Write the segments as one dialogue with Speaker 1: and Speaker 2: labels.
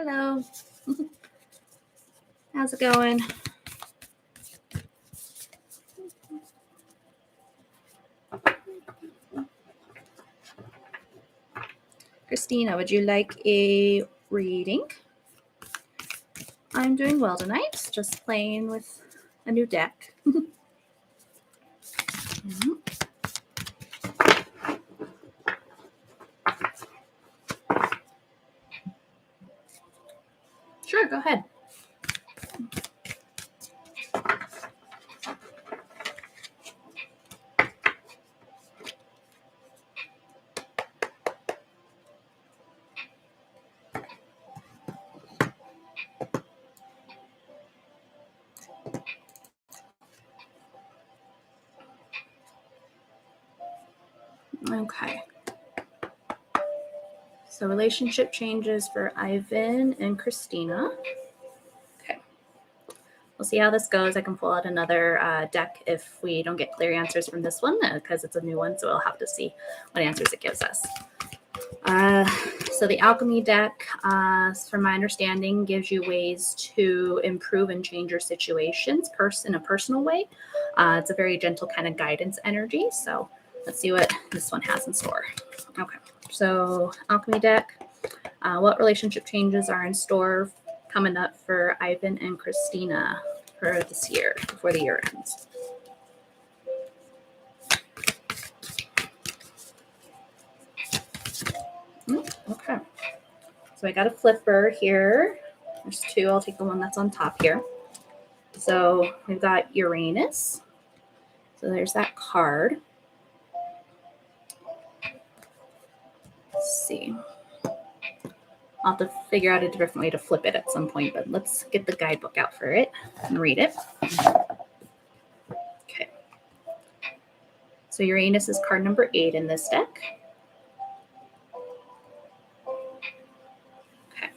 Speaker 1: Hello. How's it going? Christina, would you like a reading? I'm doing well tonight, just playing with a new deck. Sure, go ahead. Okay. So relationship changes for Ivan and Christina. Okay. We'll see how this goes. I can pull out another deck if we don't get clear answers from this one because it's a new one. So we'll have to see what answers it gives us. So the Alchemy deck, from my understanding, gives you ways to improve and change your situations in a personal way. It's a very gentle kind of guidance energy. So let's see what this one has in store. Okay. So Alchemy deck, what relationship changes are in store coming up for Ivan and Christina for this year, before the year ends? Okay. So I got a flipper here. There's two. I'll take the one that's on top here. So we've got Uranus. So there's that card. Let's see. I'll have to figure out a different way to flip it at some point, but let's get the guidebook out for it and read it. Okay. So Uranus is card number 8 in this deck. Okay.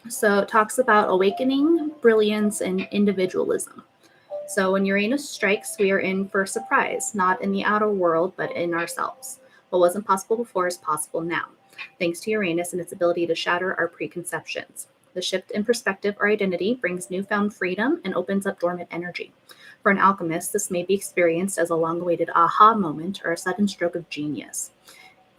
Speaker 1: So it talks about awakening, brilliance, and individualism. So when Uranus strikes, we are in for a surprise, not in the outer world, but in ourselves. What wasn't possible before is possible now, thanks to Uranus and its ability to shatter our preconceptions. The shift in perspective or identity brings newfound freedom and opens up dormant energy. For an alchemist, this may be experienced as a long-awaited aha moment or a sudden stroke of genius.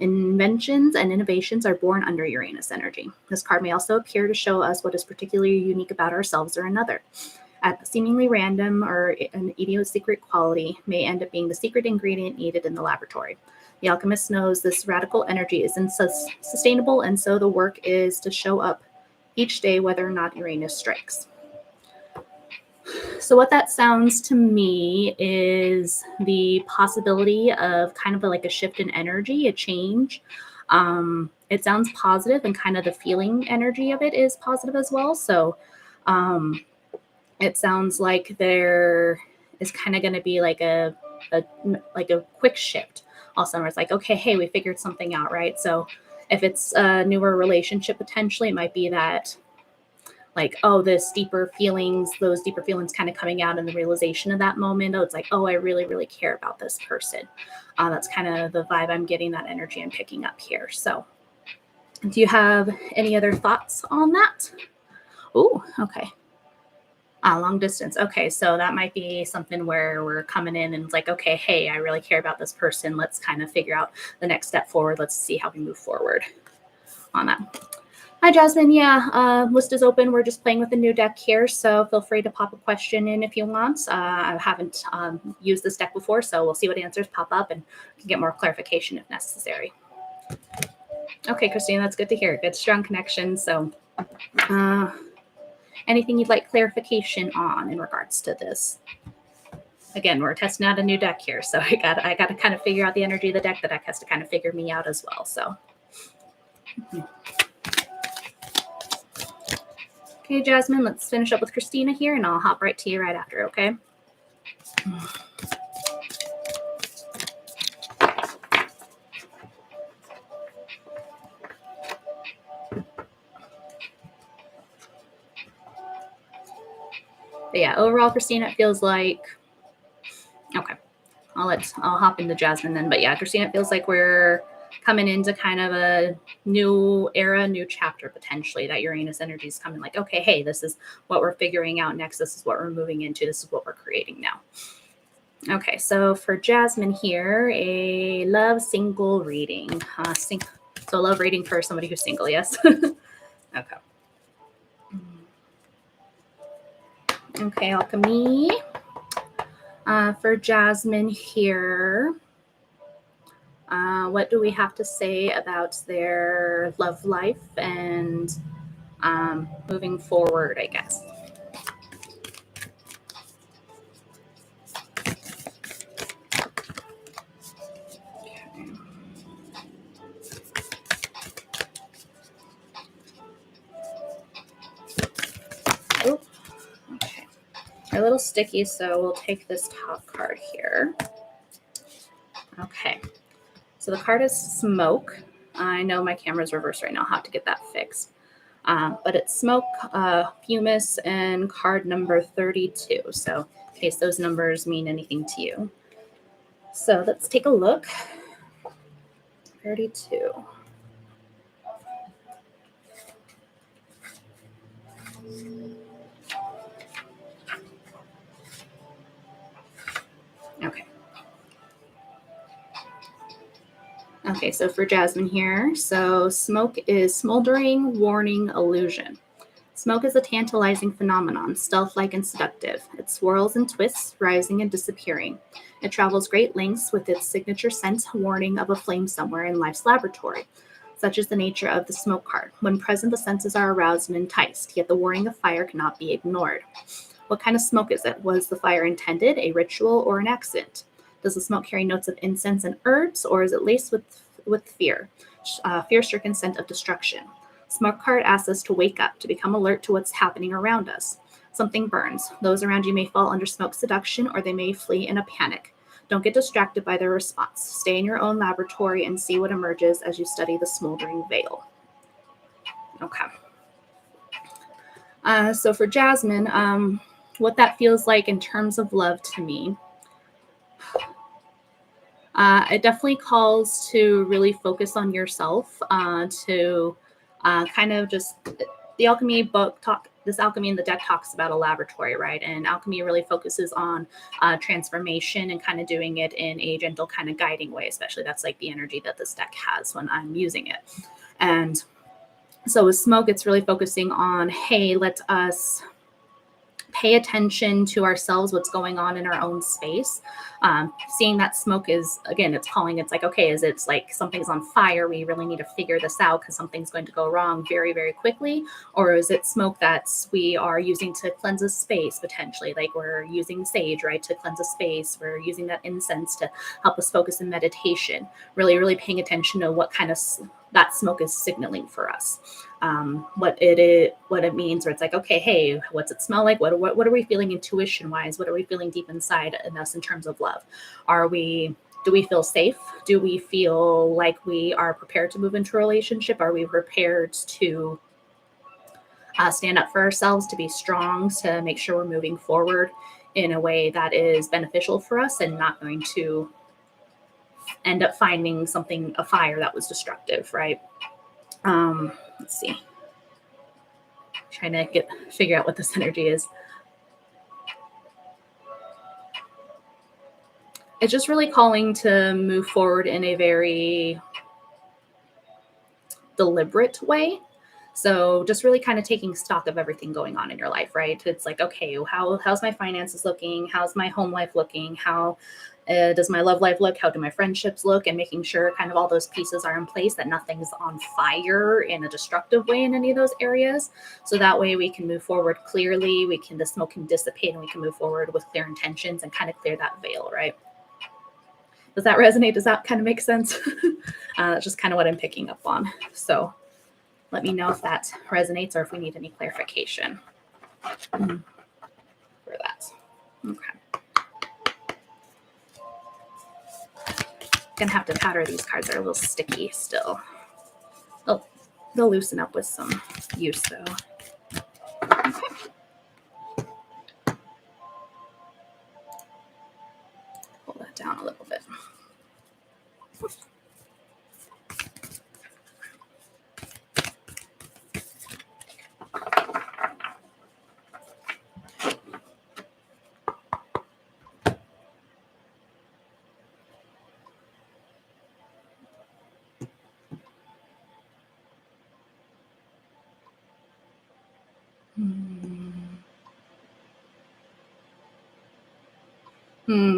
Speaker 1: Inventions and innovations are born under Uranus energy. This card may also appear to show us what is particularly unique about ourselves or another. At seemingly random or an idiosyncratic quality may end up being the secret ingredient needed in the laboratory. The alchemist knows this radical energy is sustainable, and so the work is to show up each day whether or not Uranus strikes. So what that sounds to me is the possibility of kind of like a shift in energy, a change. It sounds positive, and kind of the feeling energy of it is positive as well. So it sounds like there is kind of going to be like a like a quick shift. All of a sudden, where it's like, okay, hey, we figured something out, right? So if it's a newer relationship, potentially, it might be that, like, oh, those deeper feelings kind of coming out in the realization of that moment. Oh, it's like, oh, I really, really care about this person. That's kind of the vibe I'm getting, that energy I'm picking up here. So do you have any other thoughts on that? Oh, okay. Long distance. Okay, so that might be something where we're coming in and it's like, okay, hey, I really care about this person. Let's kind of figure out the next step forward. Let's see how we move forward on that. Hi, Jasmine. Yeah, list is open. We're just playing with a new deck here, so feel free to pop a question in if you want. I haven't used this deck before, so we'll see what answers pop up and can get more clarification if necessary. Okay, Christine, that's good to hear. Good, strong connection. So anything you'd like clarification on in regards to this? Again, we're testing out a new deck here, so I got to kind of figure out the energy of the deck. The deck has to kind of figure me out as well. So, okay, Jasmine, let's finish up with Christina here, and I'll hop right to you right after. Okay. But yeah, overall, Christina, it feels like, okay, I'll hop into Jasmine then. But yeah, Christina, it feels like we're coming into kind of a new era, new chapter potentially, that Uranus energy is coming like, okay, hey, this is what we're figuring out next. This is what we're moving into. This is what we're creating now. Okay, so for Jasmine here, a love single reading. So love reading for somebody who's single, yes? Okay. Okay, Alchemy. For Jasmine here, what do we have to say about their love life and moving forward, I guess? Oh, okay. They're a little sticky, so we'll take this top card here. Okay. So the card is Smoke. I know my camera's reversed right now. I'll have to get that fixed. But it's Smoke, Fumus, and card number 32. So in case those numbers mean anything to you. So let's take a look. 32. Okay. Okay, so for Jasmine here, so Smoke is smoldering, warning, illusion. Smoke is a tantalizing phenomenon, stealth-like and seductive. It swirls and twists, rising and disappearing. It travels great lengths with its signature scent, warning of a flame somewhere in life's laboratory. Such is the nature of the Smoke card. When present, the senses are aroused and enticed, yet the warning of fire cannot be ignored. What kind of smoke is it? Was the fire intended, a ritual, or an accident? Does the smoke carry notes of incense and herbs, or is it laced with fear, fear-stricken scent of destruction? Smoke card asks us to wake up, to become alert to what's happening around us. Something burns. Those around you may fall under smoke seduction, or they may flee in a panic. Don't get distracted by their response. Stay in your own laboratory and see what emerges as you study the smoldering veil. Okay. So for Jasmine, what that feels like in terms of love to me, it definitely calls to really focus on yourself, to kind of just, the alchemy book this alchemy in the deck talks about a laboratory, right? And alchemy really focuses on transformation and kind of doing it in a gentle kind of guiding way, especially that's like the energy that this deck has when I'm using it. And so with Smoke, it's really focusing on, hey, let us pay attention to ourselves, what's going on in our own space. Seeing that smoke is, again, it's like, okay, is it's like something's on fire? We really need to figure this out because something's going to go wrong very, very quickly. Or is it smoke that we are using to cleanse a space potentially? Like we're using sage, right, to cleanse a space. We're using that incense to help us focus in meditation. Really, really paying attention to what kind of that smoke is signaling for us. What it means, where it's like, okay, hey, what's it smell like? What are we feeling intuition wise? What are we feeling deep inside in us in terms of love? Do we feel safe? Do we feel like we are prepared to move into a relationship? Are we prepared to stand up for ourselves, to be strong, to make sure we're moving forward in a way that is beneficial for us and not going to end up finding a fire that was destructive, right? Let's see. Trying to figure out what this energy is. It's just really calling to move forward in a very deliberate way. So just really kind of taking stock of everything going on in your life, right? It's like, okay, how's my finances looking? How's my home life looking? How does my love life look? How do my friendships look? And making sure kind of all those pieces are in place, that nothing's on fire in a destructive way in any of those areas. So that way we can move forward clearly. The smoke can dissipate and we can move forward with clear intentions and kind of clear that veil, right? Does that resonate? Does that kind of make sense? That's just kind of what I'm picking up on. So let me know if that resonates or if we need any clarification for that. Okay. Gonna have to powder these cards. They're a little sticky still. They'll loosen up with some use though. Okay. Pull that down a little bit.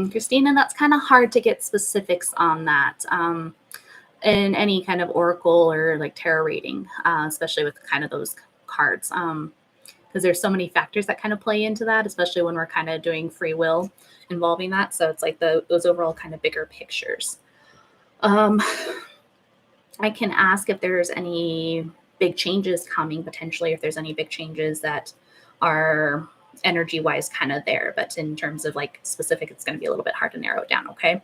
Speaker 1: Christina, that's kind of hard to get specifics on that in any kind of oracle or like tarot reading, especially with kind of those cards, because there's so many factors that kind of play into that, especially when we're kind of doing free will involving that. So it's like those overall kind of bigger pictures. I can ask if there's any big changes coming potentially, if there's any big changes that are energy wise kind of there, but in terms of like specific, it's going to be a little bit hard to narrow it down. Okay.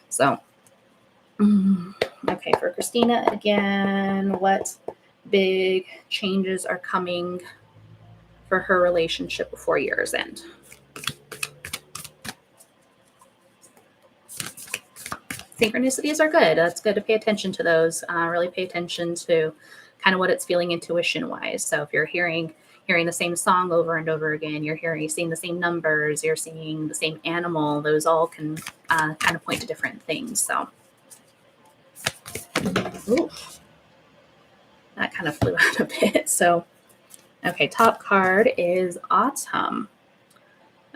Speaker 1: So, okay. For Christina again, what big changes are coming for her relationship before year's end? Synchronicities are good. That's good to pay attention to those. Really pay attention to kind of what it's feeling intuition wise. So if you're hearing the same song over and over again, you're seeing the same numbers, you're seeing the same animal, those all can kind of point to different things. So, ooh, that kind of flew out a bit. So, okay, top card is Autumn.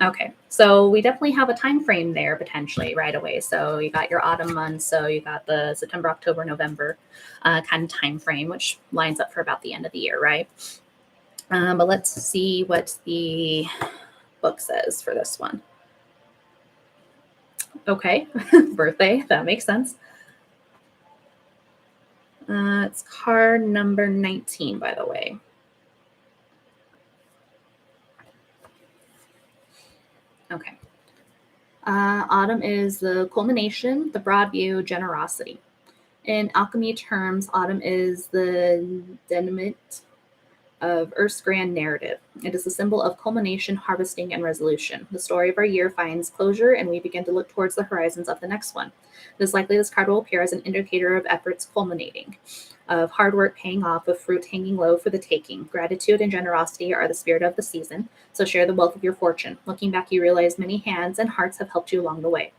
Speaker 1: Okay, so we definitely have a time frame there potentially right away. So you got your autumn months, so you got the September, October, November kind of time frame, which lines up for about the end of the year, right? But let's see what the book says for this one. Okay, birthday, that makes sense. It's card number 19, by the way. Okay. Autumn is the culmination, the broad view, generosity. In alchemy terms, autumn is the denouement of Earth's grand narrative. It is a symbol of culmination, harvesting, and resolution. The story of our year finds closure, and we begin to look towards the horizons of the next one. It is likely this card will appear as an indicator of efforts culminating, of hard work paying off, of fruit hanging low for the taking. Gratitude and generosity are the spirit of the season, so share the wealth of your fortune. Looking back, you realize many hands and hearts have helped you along the way.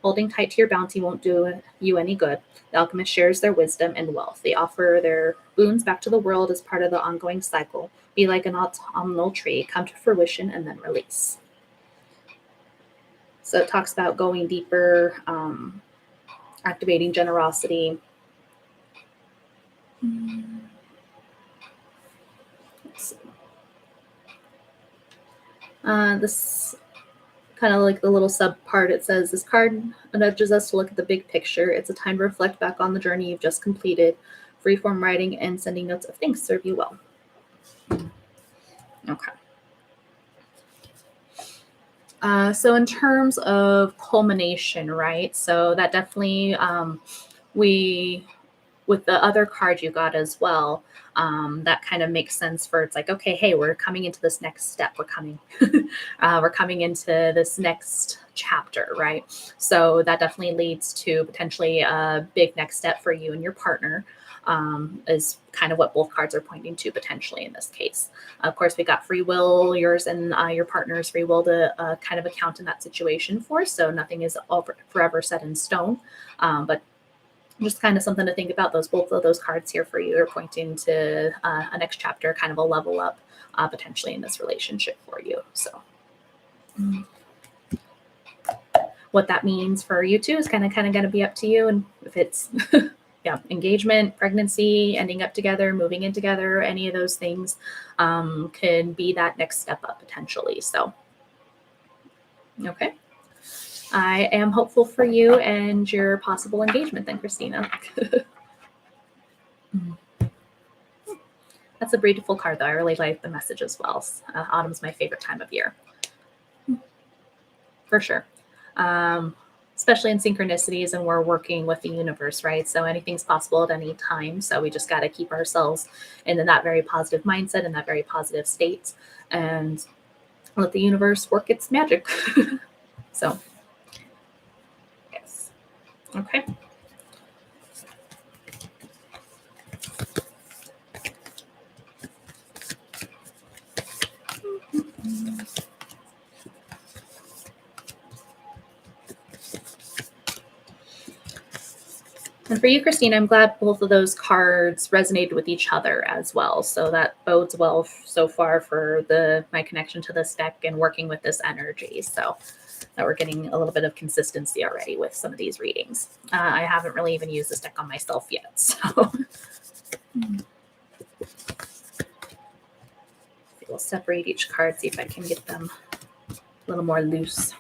Speaker 1: Holding tight to your bounty won't do you any good. The alchemist shares their wisdom and wealth. They offer their boons back to the world as part of the ongoing cycle. Be like an autumnal tree, come to fruition and then release. So it talks about going deeper, activating generosity. Let's see. This kind of like the little sub part, it says, this card nudges us to look at the big picture. It's a time to reflect back on the journey you've just completed. Freeform writing and sending notes of thanks serve you well. Okay. So in terms of culmination, right? So that definitely, with the other card you got as well, that kind of makes sense for, it's like, okay, hey, we're coming into this next step. We're coming into this next chapter, right? So that definitely leads to potentially a big next step for you and your partner, is kind of what both cards are pointing to potentially in this case. Of course, we got free will, yours and your partner's free will to kind of account in that situation for. So nothing is forever set in stone, but just kind of something to think about. Both of those cards here for you are pointing to a next chapter, kind of a level up potentially in this relationship for you. So what that means for you two is kind of going to be up to you. And if it's yeah, engagement, pregnancy, ending up together, moving in together, any of those things can be that next step up potentially. So, okay. I am hopeful for you and your possible engagement then, Christina. That's a beautiful card, though. I really like the message as well. Autumn's my favorite time of year. For sure. Especially in synchronicities, and we're working with the universe, right? So anything's possible at any time. So we just got to keep ourselves in that very positive mindset and that very positive state and let the universe work its magic. So, yes. Okay. And for you, Christina, I'm glad both of those cards resonated with each other as well. So that bodes well so far for my connection to this deck and working with this energy. So that we're getting a little bit of consistency already with some of these readings. I haven't really even used this deck on myself yet. So we'll separate each card, see if I can get them a little more loose.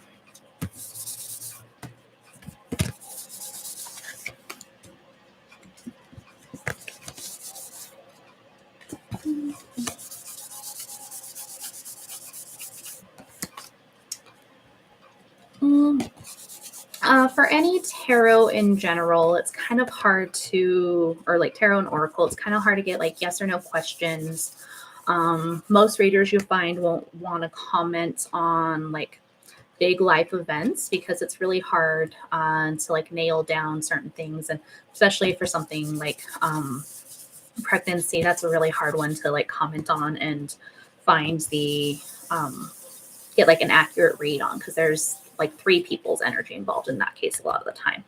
Speaker 1: For any tarot in general, it's kind of hard to, or like tarot and oracle, it's kind of hard to get like yes or no questions. Most readers you find won't want to comment on like big life events because it's really hard to like nail down certain things, and especially for something like pregnancy, that's a really hard one to like comment on and find the get like an accurate read on, because there's like 3 people's energy involved in that case a lot of the time.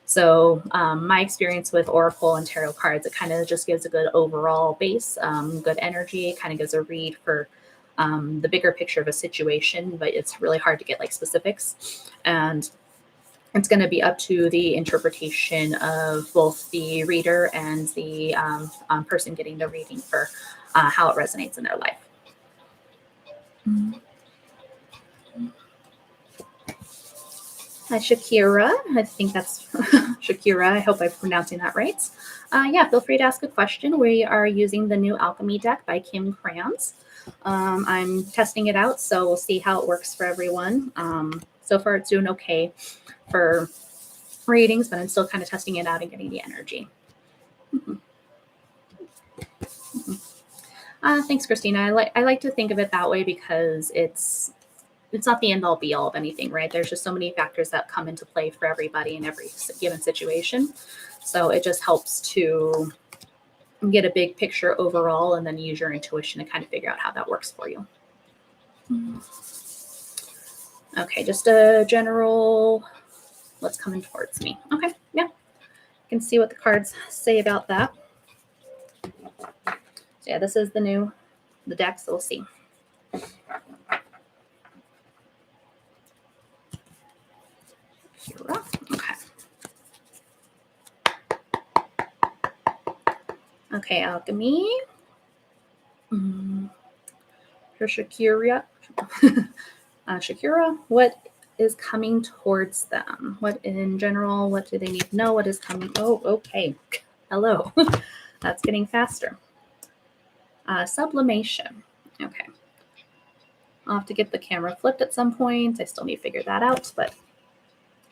Speaker 1: So my experience with oracle and tarot cards, it kind of just gives a good overall base, good energy. It kind of gives a read for the bigger picture of a situation, but it's really hard to get like specifics. And it's going to be up to the interpretation of both the reader and the person getting the reading for how it resonates in their life. Hi, Shakira. I think that's Shakira. I hope I'm pronouncing that right. Yeah, feel free to ask a question. We are using the new Alchemy deck by Kim Krans. I'm testing it out, so we'll see how it works for everyone. So far, it's doing okay for readings, but I'm still kind of testing it out and getting the energy. Thanks, Christina. I like to think of it that way because it's not the end all be all of anything, right? There's just so many factors that come into play for everybody in every given situation. So it just helps to get a big picture overall and then use your intuition to kind of figure out how that works for you. Okay, just a general, what's coming towards me. Okay, yeah. You can see what the cards say about that. So yeah, this is the deck, so we'll see. Okay. Okay, Alchemy. For Shakira. Shakira, what is coming towards them? What in general, what do they need to know? What is coming? Oh, okay. Hello. That's getting faster. Sublimation. Okay. I'll have to get the camera flipped at some point. I still need to figure that out, but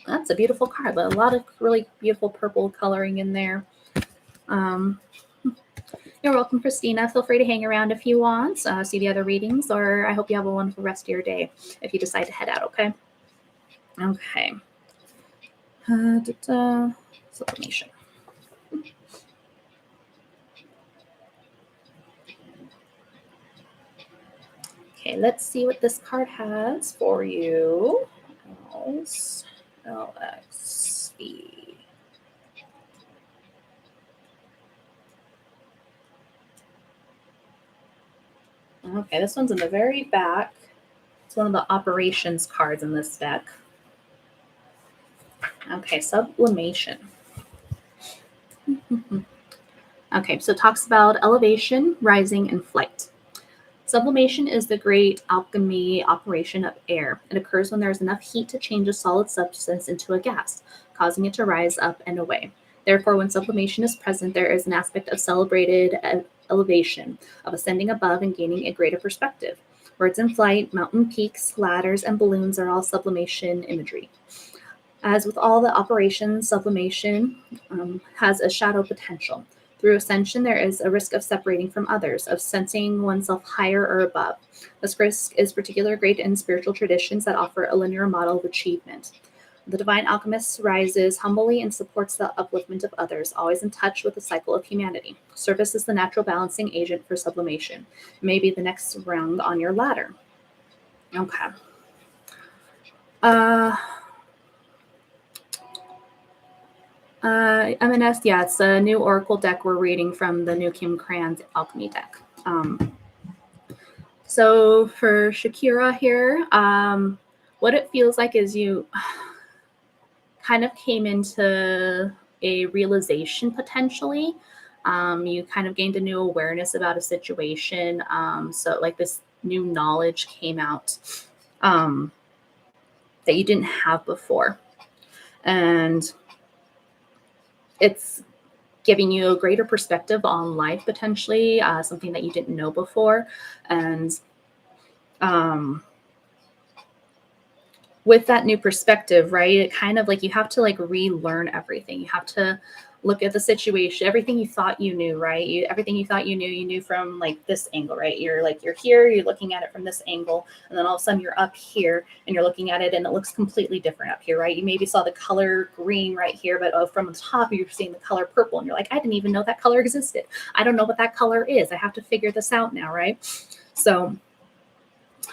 Speaker 1: that's a beautiful card. A lot of really beautiful purple coloring in there. You're welcome, Christina. Feel free to hang around if you want, see the other readings, or I hope you have a wonderful rest of your day if you decide to head out, okay? Okay. Sublimation. Okay, let's see what this card has for you. LXB. Okay, this one's in the very back. It's one of the operations cards in this deck. Okay, sublimation. Okay, so it talks about elevation, rising, and flight. Sublimation is the great alchemy operation of air. It occurs when there is enough heat to change a solid substance into a gas, causing it to rise up and away. Therefore, when sublimation is present, there is an aspect of celebrated elevation, of ascending above and gaining a greater perspective. Birds in flight, mountain peaks, ladders, and balloons are all sublimation imagery. As with all the operations, sublimation has a shadow potential. Through ascension, there is a risk of separating from others, of sensing oneself higher or above. This risk is particularly great in spiritual traditions that offer a linear model of achievement. The divine alchemist rises humbly and supports the upliftment of others, always in touch with the cycle of humanity. Service is the natural balancing agent for sublimation. It may be the next rung on your ladder. Okay. M&S, yeah, it's a new Oracle deck we're reading from the new Kim Krans Alchemy deck. So for Shakira here, what it feels like is you kind of came into a realization potentially. You kind of gained a new awareness about a situation. So like this new knowledge came out that you didn't have before. And it's giving you a greater perspective on life, potentially, something that you didn't know before. And with that new perspective, right, it kind of like you have to like relearn everything. You have to look at the situation, everything you thought you knew, right? Everything you thought you knew from like this angle, right? You're here, you're looking at it from this angle, and then all of a sudden you're up here and you're looking at it and it looks completely different up here, right? You maybe saw the color green right here, but from the top you're seeing the color purple and you're like, I didn't even know that color existed. I don't know what that color is. I have to figure this out now, right? So,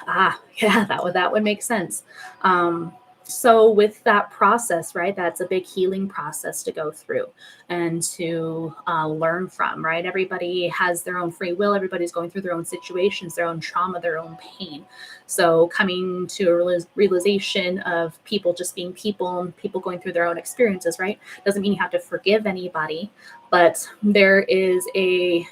Speaker 1: yeah, that would make sense. So with that process, right, that's a big healing process to go through and to learn from, right? Everybody has their own free will. Everybody's going through their own situations, their own trauma, their own pain. So coming to a realization of people just being people and people going through their own experiences, right? Doesn't mean you have to forgive anybody, but there is a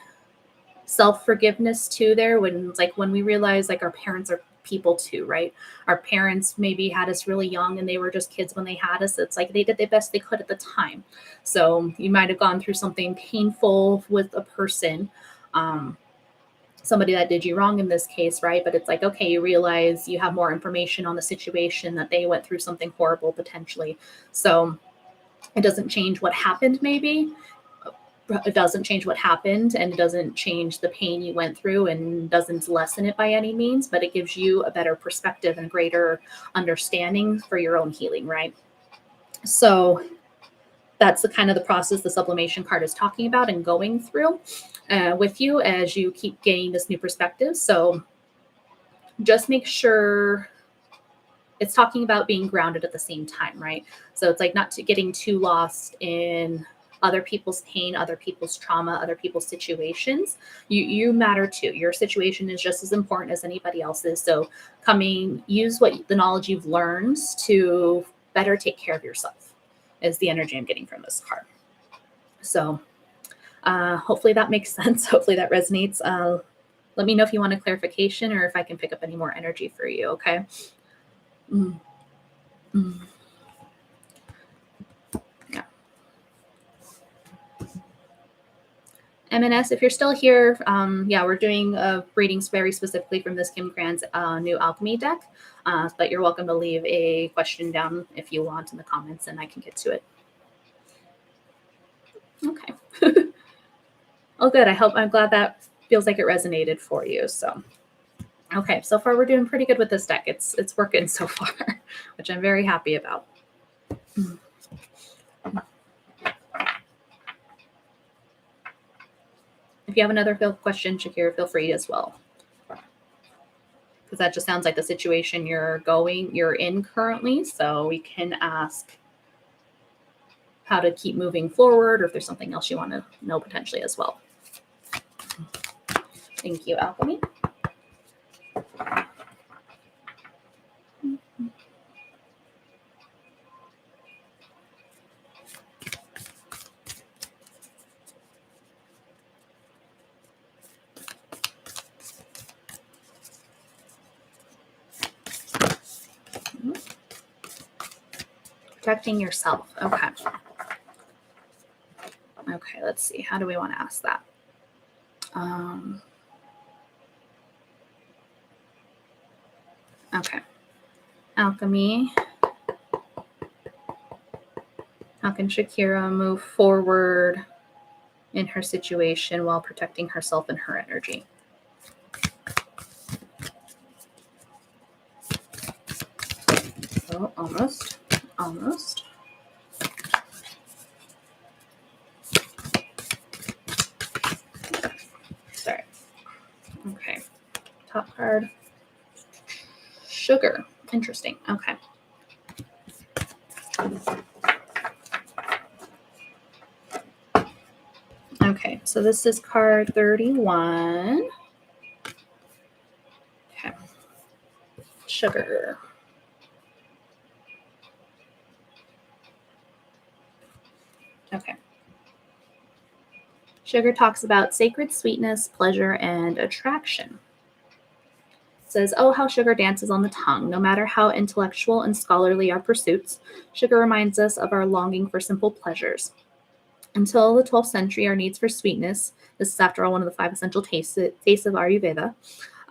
Speaker 1: self-forgiveness too there when we realize like our parents are people too, right? Our parents maybe had us really young and they were just kids when they had us. It's like they did the best they could at the time. So you might have gone through something painful with a person, somebody that did you wrong in this case, right? But it's like, okay, you realize you have more information on the situation, that they went through something horrible potentially. So it doesn't change what happened, maybe. It doesn't change what happened, and it doesn't change the pain you went through, and doesn't lessen it by any means, but it gives you a better perspective and greater understanding for your own healing, right? So that's the kind of the process the sublimation card is talking about and going through with you as you keep gaining this new perspective. So just make sure it's talking about being grounded at the same time, right? So it's like not getting too lost in other people's pain, other people's trauma, other people's situations. You matter too. Your situation is just as important as anybody else's. So use the knowledge you've learned to better take care of yourself is the energy I'm getting from this card. So hopefully that makes sense. Hopefully that resonates. Let me know if you want a clarification or if I can pick up any more energy for you, okay? Yeah. MNS, if you're still here, yeah, we're doing readings very specifically from this Kim Krans new Alchemy deck. But you're welcome to leave a question down if you want in the comments, and I can get to it. Okay. Oh, good. I'm glad that feels like it resonated for you. So, okay. So far, we're doing pretty good with this deck. It's working so far, which I'm very happy about. If you have another question, Shakira, feel free as well. Because that just sounds like the situation you're in currently. So we can ask how to keep moving forward, or if there's something else you want to know potentially as well. Thank you, Alchemy. Protecting yourself. Okay. Okay, let's see. How do we want to ask that? Okay. Alchemy. How can Shakira move forward in her situation while protecting herself and her energy? Oh, almost. Almost. Sorry. Okay. Top card. Sugar. Interesting. Okay. Okay, so this is card 31. Okay. Sugar. Okay. Sugar talks about sacred sweetness, pleasure, and attraction. It says, oh, how sugar dances on the tongue. No matter how intellectual and scholarly our pursuits, sugar reminds us of our longing for simple pleasures. Until the 12th century, our needs for sweetness, this is after all one of the 5 essential tastes of Ayurveda,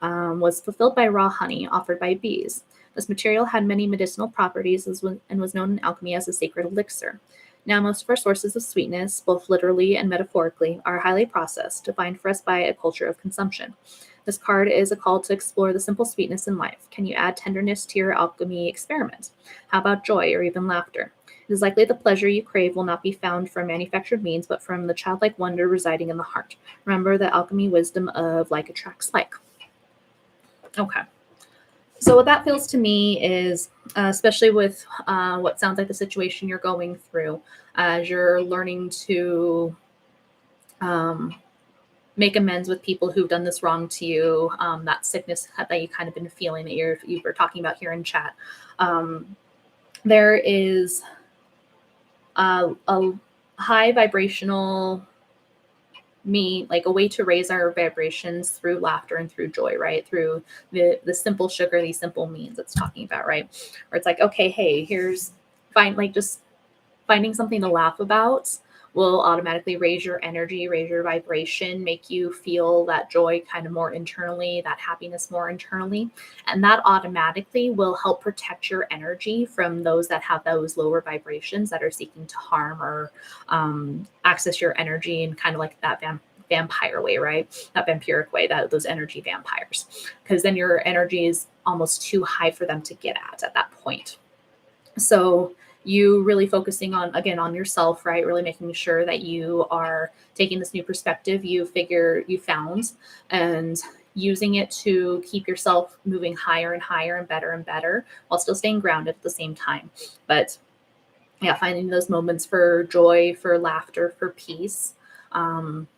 Speaker 1: was fulfilled by raw honey offered by bees. This material had many medicinal properties and was known in alchemy as a sacred elixir. Now, most of our sources of sweetness, both literally and metaphorically, are highly processed, defined for us by a culture of consumption. This card is a call to explore the simple sweetness in life. Can you add tenderness to your alchemy experiment? How about joy or even laughter? It is likely the pleasure you crave will not be found from manufactured means, but from the childlike wonder residing in the heart. Remember the alchemy wisdom of like attracts like. Okay. So what that feels to me is, especially with what sounds like the situation you're going through, as you're learning to make amends with people who've done this wrong to you, that sickness that you kind of been feeling that you were talking about here in chat. There is a high vibrational like a way to raise our vibrations through laughter and through joy, right? Through the simple sugar, these simple means it's talking about, right? Where it's like, okay, hey, just finding something to laugh about will automatically raise your energy, raise your vibration, make you feel that joy kind of more internally, that happiness more internally. And that automatically will help protect your energy from those that have those lower vibrations that are seeking to harm or access your energy in kind of like that vampire way, right? That vampiric way, those energy vampires. Because then your energy is almost too high for them to get at that point. So you really focusing on, again, on yourself, right? Really making sure that you are taking this new perspective you found and using it to keep yourself moving higher and higher and better while still staying grounded at the same time. But yeah, finding those moments for joy, for laughter, for peace.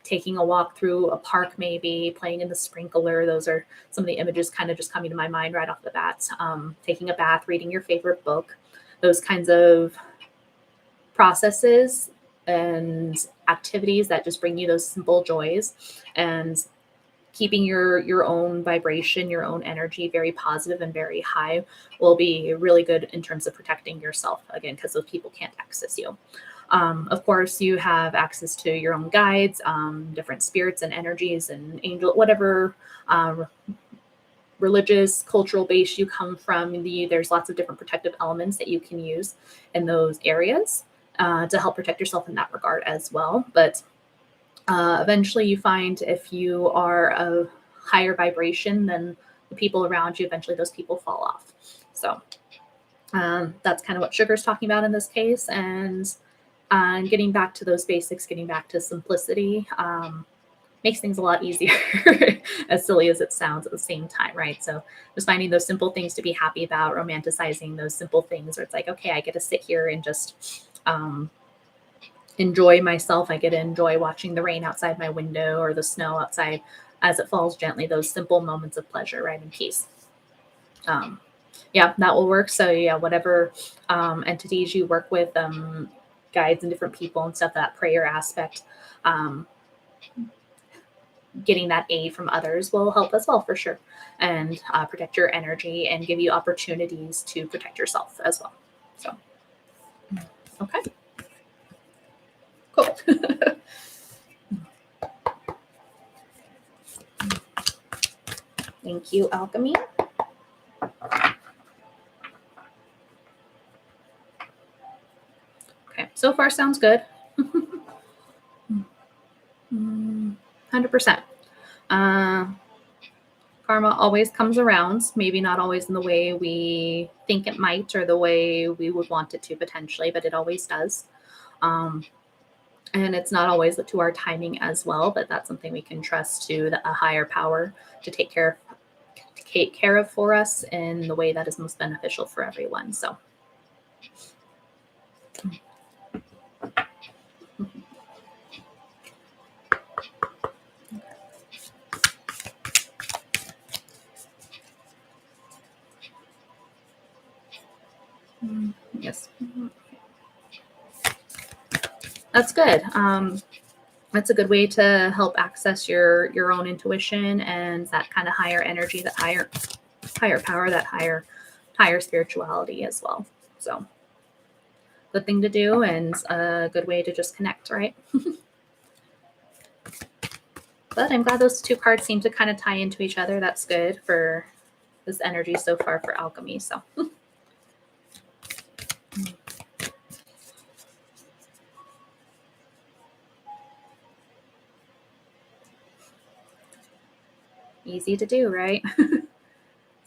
Speaker 1: Taking a walk through a park, maybe playing in the sprinkler. Those are some of the images kind of just coming to my mind right off the bat. Taking a bath, reading your favorite book. Those kinds of processes and activities that just bring you those simple joys and keeping your own vibration, your own energy very positive and very high will be really good in terms of protecting yourself, again, because those people can't access you. Of course, you have access to your own guides, different spirits and energies and angel, whatever religious, cultural base you come from. There's lots of different protective elements that you can use in those areas to help protect yourself in that regard as well. But eventually you find if you are a higher vibration than the people around you, eventually those people fall off. So that's kind of what Sugar's talking about in this case. And getting back to those basics, getting back to simplicity, makes things a lot easier, as silly as it sounds at the same time, right? So just finding those simple things to be happy about, romanticizing those simple things where it's like, okay, I get to sit here and just enjoy myself. I get to enjoy watching the rain outside my window or the snow outside as it falls gently, those simple moments of pleasure, right, and peace. Yeah, that will work. So yeah, whatever entities you work with, guides and different people and stuff, that prayer aspect, getting that aid from others will help as well, for sure, and protect your energy and give you opportunities to protect yourself as well. So, okay, cool. Thank you, Alchemy. Okay, so far sounds good. 100%. Karma always comes around, maybe not always in the way we think it might or the way we would want it to potentially, but it always does. And it's not always to our timing as well, but that's something we can trust to a higher power to take care of for us in the way that is most beneficial for everyone. So. Yes. That's good. That's a good way to help access your own intuition and that kind of higher energy, that higher power, that higher spirituality as well. So good thing to do and a good way to just connect, right? But I'm glad those two cards seem to kind of tie into each other. That's good for this energy so far for alchemy. So easy to do, right?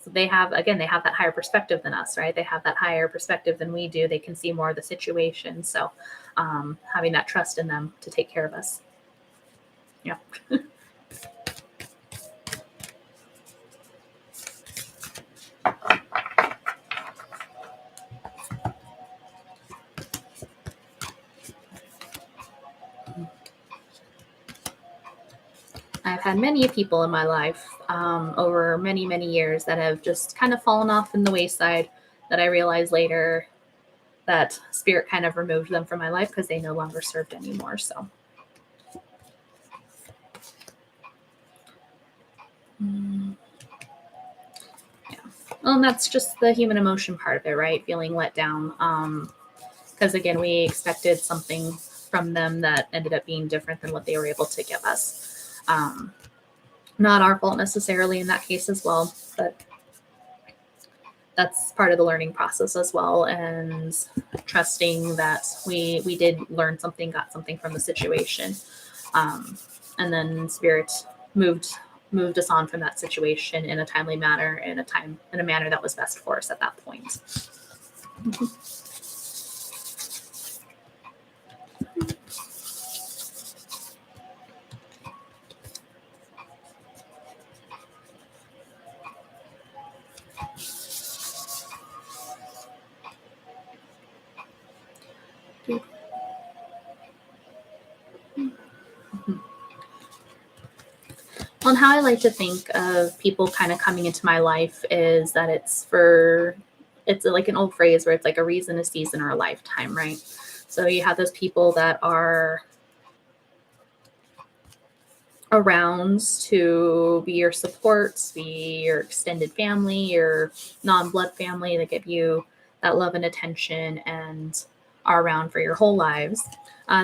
Speaker 1: So they have that higher perspective than us, right? They have that higher perspective than we do. They can see more of the situation. So having that trust in them to take care of us. Yeah. I've had many people in my life over many, many years that have just kind of fallen off in the wayside that I realized later that spirit kind of removed them from my life because they no longer served anymore. So. Yeah. Well, and that's just the human emotion part of it, right? Feeling let down. Because again, we expected something from them that ended up being different than what they were able to give us. Not our fault necessarily in that case as well, but that's part of the learning process as well, and trusting that we did learn something, got something from the situation, and then spirit moved us on from that situation in a timely manner, in a manner that was best for us at that point. Well, and how I like to think of people kind of coming into my life is that it's like an old phrase where it's like a reason, a season, or a lifetime, right? So you have those people that are arounds to be your supports, be your extended family, your non-blood family that give you that love and attention and are around for your whole lives.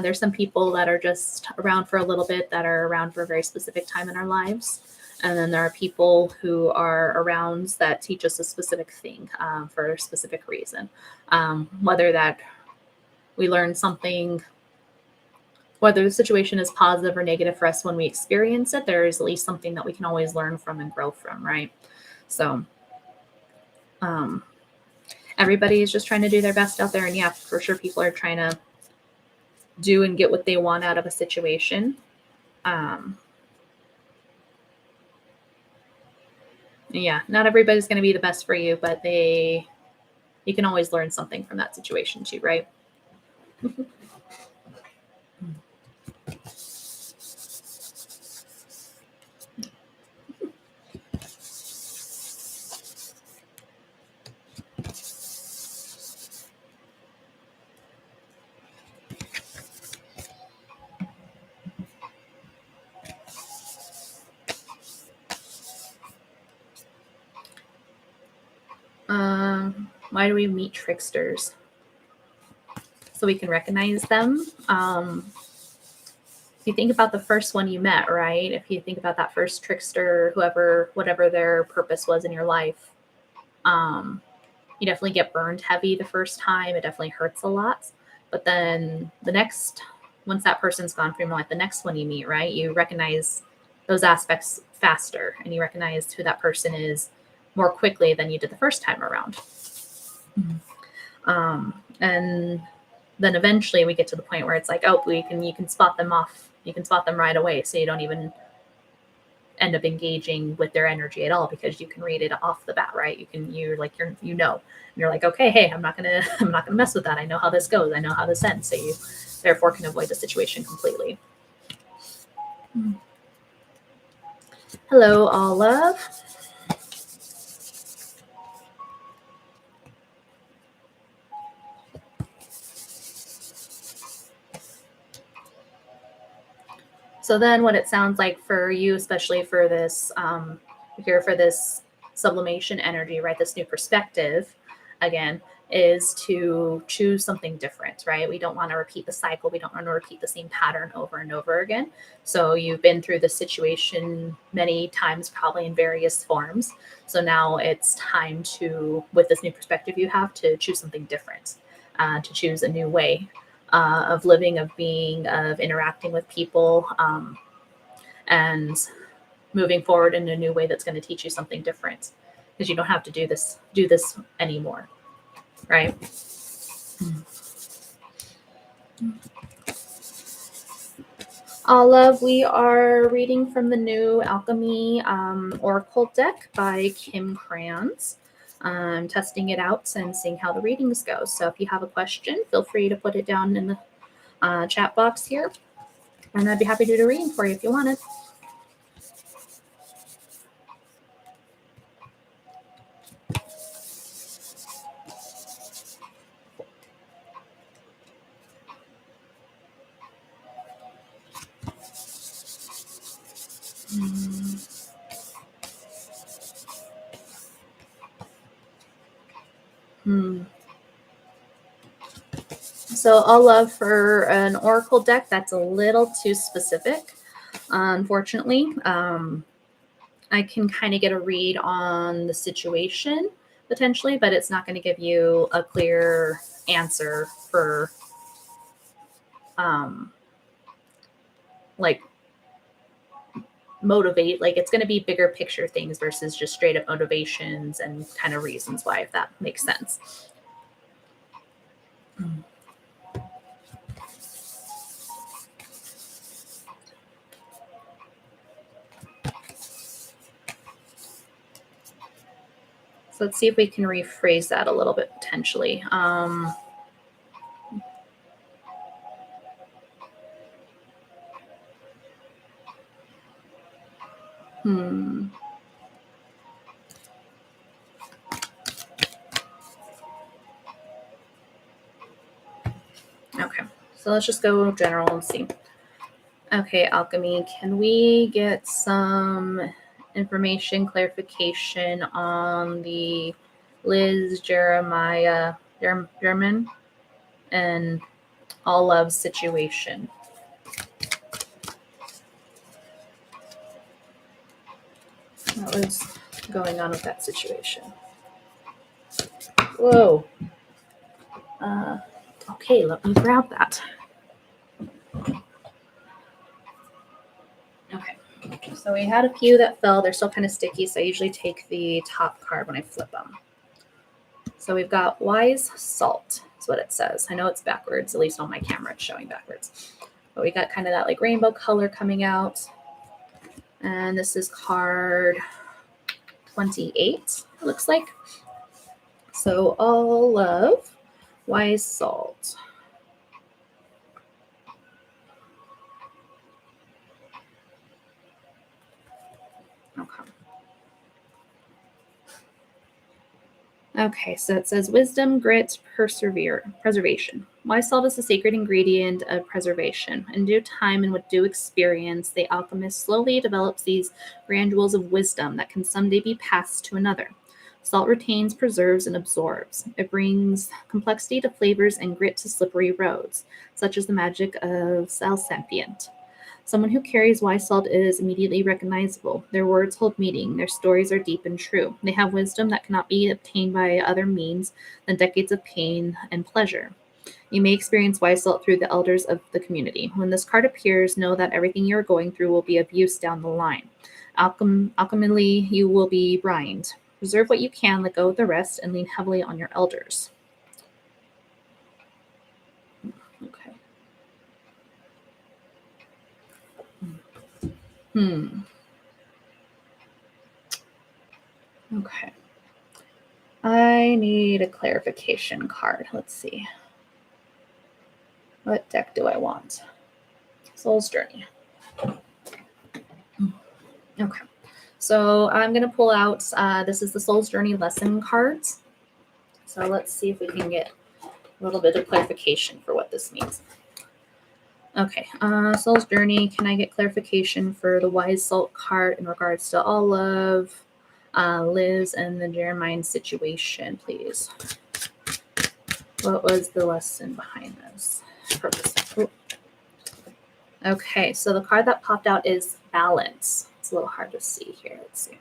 Speaker 1: There's some people that are just around for a little bit, that are around for a very specific time in our lives. And then there are people who are around that teach us a specific thing for a specific reason. Whether that we learn something, whether the situation is positive or negative for us when we experience it, there is at least something that we can always learn from and grow from, right? So everybody is just trying to do their best out there. And yeah, for sure, people are trying to do and get what they want out of a situation. Yeah, not everybody's going to be the best for you, but you can always learn something from that situation too, right? Why do we meet tricksters? So we can recognize them. If you think about the first one you met, right? If you think about that first trickster, whatever their purpose was in your life, you definitely get burned heavy the first time. It definitely hurts a lot. But then once that person's gone from your life, the next one you meet, right? You recognize those aspects faster, and you recognize who that person is more quickly than you did the first time around. And then eventually we get to the point where it's like, oh, you can spot them off. You can spot them right away, so you don't even end up engaging with their energy at all, because you can read it off the bat, right? You're like, okay, hey, I'm not gonna mess with that. I know how this goes. I know how this ends. So you therefore can avoid the situation completely. Hello, Olive. So then what it sounds like for you, especially for this, here for this sublimation energy, right? This new perspective, again, is to choose something different, right? We don't want to repeat the cycle. We don't want to repeat the same pattern over and over again. So you've been through this situation many times, probably in various forms. So now it's time to, with this new perspective you have, to choose something different, to choose a new way of living, of being, of interacting with people, and moving forward in a new way that's going to teach you something different, because you don't have to do this anymore, right? Olive, we are reading from the new Alchemy Oracle Deck by Kim Krans. I'm testing it out and seeing how the readings go. So if you have a question, feel free to put it down in the chat box here, and I'd be happy to do a reading for you if you wanted. So I'll love for an Oracle deck that's a little too specific, unfortunately. I can kind of get a read on the situation potentially, but it's not going to give you a clear answer for like motivate. Like, it's going to be bigger picture things versus just straight up motivations and kind of reasons why, if that makes sense. So let's see if we can rephrase that a little bit potentially. Okay, so let's just go general and see. Okay, Alchemy, can we get some information, clarification on the Liz, Jeremiah, German, and all love situation? What was going on with that situation? Whoa. Okay, let me grab that. Okay, so we had a few that fell. They're still kind of sticky, so I usually take the top card when I flip them. So we've got Wise Salt. That's what it says. I know it's backwards, at least on my camera it's showing backwards. But we got kind of that like rainbow color coming out. And this is card 28, it looks like. So all love, Wise Salt. Okay. Okay, so it says wisdom, grit, preservation. Wise salt is a sacred ingredient of preservation. In due time and with due experience, the alchemist slowly develops these granules of wisdom that can someday be passed to another. Salt retains, preserves, and absorbs. It brings complexity to flavors and grit to slippery roads, such as the magic of Salsapient. Someone who carries wise salt is immediately recognizable. Their words hold meaning. Their stories are deep and true. They have wisdom that cannot be obtained by other means than decades of pain and pleasure. You may experience wise salt through the elders of the community. When this card appears, know that everything you are going through will be of use down the line. Alchemically, you will be brined. Reserve what you can, let go of the rest, and lean heavily on your elders. Okay. Okay. I need a clarification card. Let's see. What deck do I want? Soul's Journey. Okay. So I'm going to pull out, this is the Soul's Journey lesson cards. So let's see if we can get a little bit of clarification for what this means. Okay, Soul's Journey, can I get clarification for the Wise Salt card in regards to all love, Liz, and the Jeremiah situation, please? What was the lesson behind this? Purpose. Ooh. Okay, so the card that popped out is Balance. It's a little hard to see here. Let's see.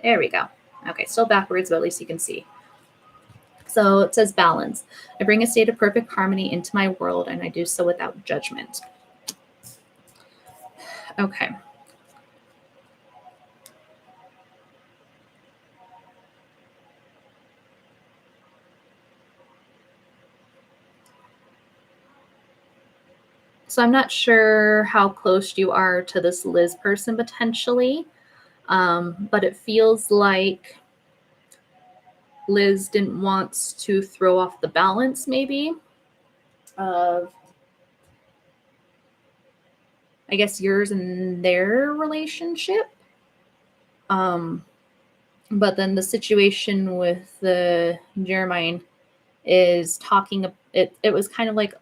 Speaker 1: There we go. Okay, still backwards, but at least you can see. So it says balance. I bring a state of perfect harmony into my world, and I do so without judgment. Okay. So I'm not sure how close you are to this Liz person potentially, but it feels like Liz didn't want to throw off the balance maybe of, I guess, yours and their relationship. But then the situation with the Jeremiah is talking, it was kind of like,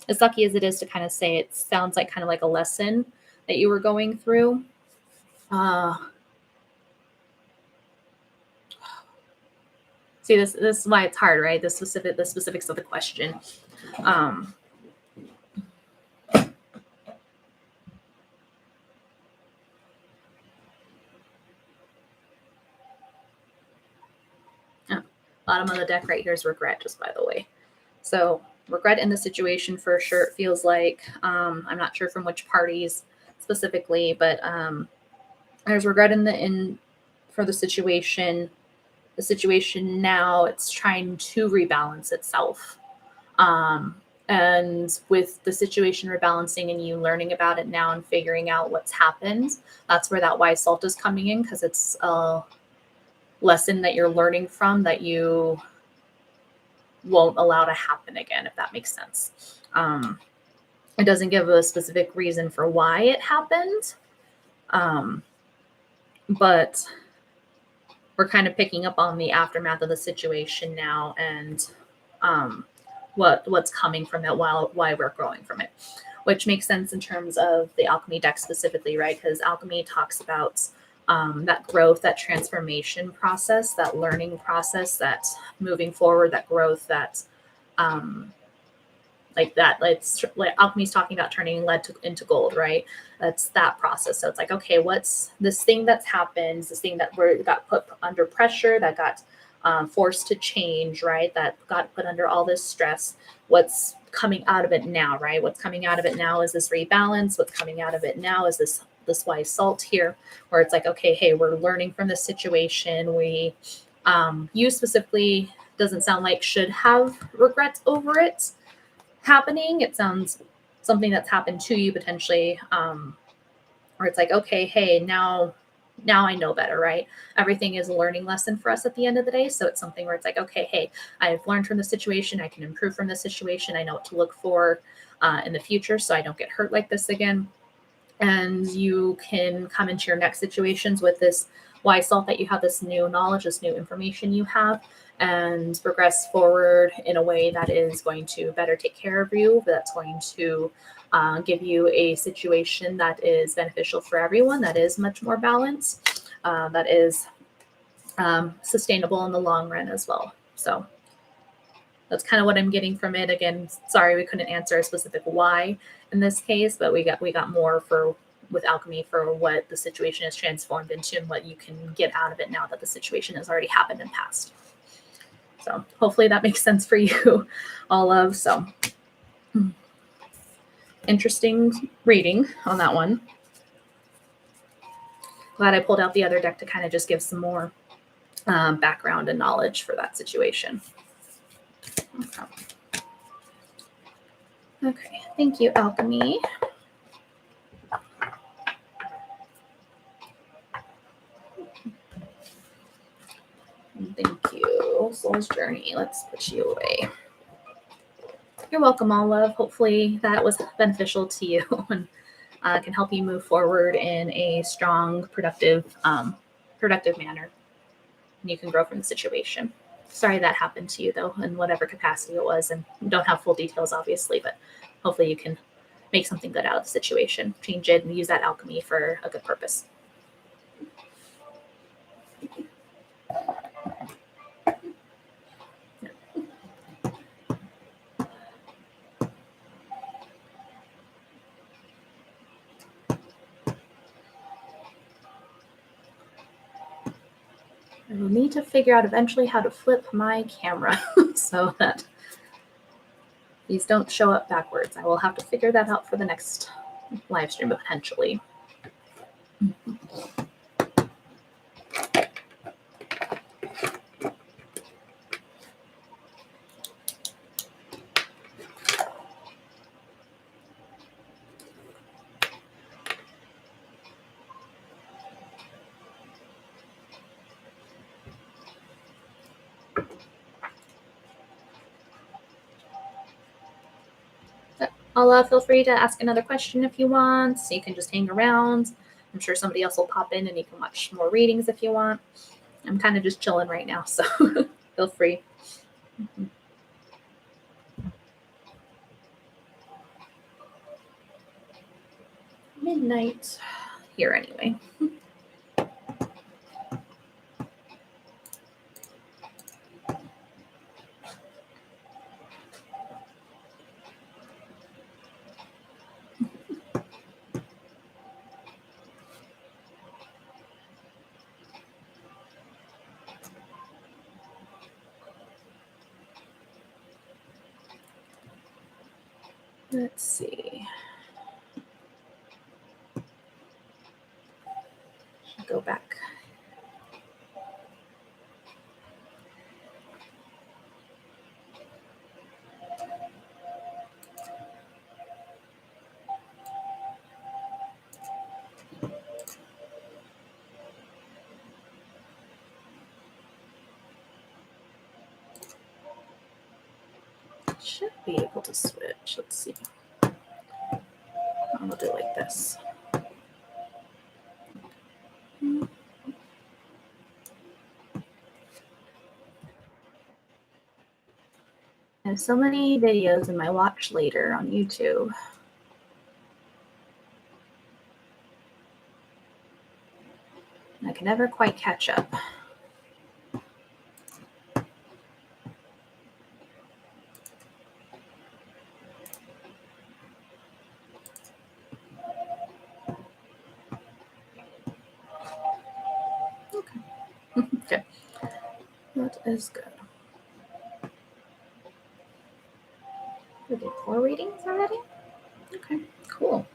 Speaker 1: as lucky as it is to kind of say, it sounds like kind of like a lesson that you were going through. See, this is why it's hard, right? The specifics of the question. Bottom of the deck right here is regret, just by the way. So regret in the situation for sure. It feels like, I'm not sure from which parties specifically, but there's regret for the situation. The situation now, it's trying to rebalance itself. And with the situation rebalancing and you learning about it now and figuring out what's happened, that's where that wise salt is coming in, because it's a lesson that you're learning from that you won't allow to happen again, if that makes sense. It doesn't give a specific reason for why it happened, but we're kind of picking up on the aftermath of the situation now, and what's coming from it, why we're growing from it. which makes sense in terms of the alchemy deck specifically, right? Because alchemy talks about that growth, that transformation process, that learning process, that moving forward, that growth, that like that. It's like alchemy's talking about turning lead into gold, right? That's that process. So it's like, okay, what's this thing that's happened, this thing that got put under pressure, that got forced to change, right? That got put under all this stress. What's coming out of it now, right? What's coming out of it now is this rebalance. What's coming out of it now is this wise salt here, where it's like, okay, hey, we're learning from this situation. We, you specifically, doesn't sound like should have regrets over it happening. It sounds something that's happened to you potentially, where it's like, okay, hey, now I know better, right? Everything is a learning lesson for us at the end of the day. So it's something where it's like, okay, hey, I've learned from the situation. I can improve from the situation. I know what to look for in the future so I don't get hurt like this again. And you can come into your next situations with this wise salt that you have, this new knowledge, this new information you have, and progress forward in a way that is going to better take care of you, that's going to give you a situation that is beneficial for everyone, that is much more balanced, that is sustainable in the long run as well. So that's kind of what I'm getting from it. Again, sorry we couldn't answer a specific why in this case, but we got more for with alchemy for what the situation is transformed into and what you can get out of it now that the situation has already happened and passed. So hopefully that makes sense for you, all of. So interesting reading on that one. Glad I pulled out the other deck to kind of just give some more background and knowledge for that situation. Okay, thank you, Alchemy. Thank you, Soul's Journey. Let's put you away. You're welcome, all love. Hopefully that was beneficial to you and can help you move forward in a strong, productive manner. And you can grow from the situation. Sorry that happened to you, though, in whatever capacity it was. And you don't have full details, obviously, but hopefully you can make something good out of the situation, change it, and use that alchemy for a good purpose. I will need to figure out eventually how to flip my camera so that these don't show up backwards. I will have to figure that out for the next live stream potentially. I'll feel free to ask another question if you want. So you can just hang around. I'm sure somebody else will pop in and you can watch more readings if you want. I'm kind of just chilling right now, so feel free. Midnight here anyway. Let's see. Go back. Should be able to switch. Let's see. I'll do it like this. I have so many videos in my watch later on YouTube. I can never quite catch up. Okay. Good. That is good. We did 4 readings already? Okay, cool.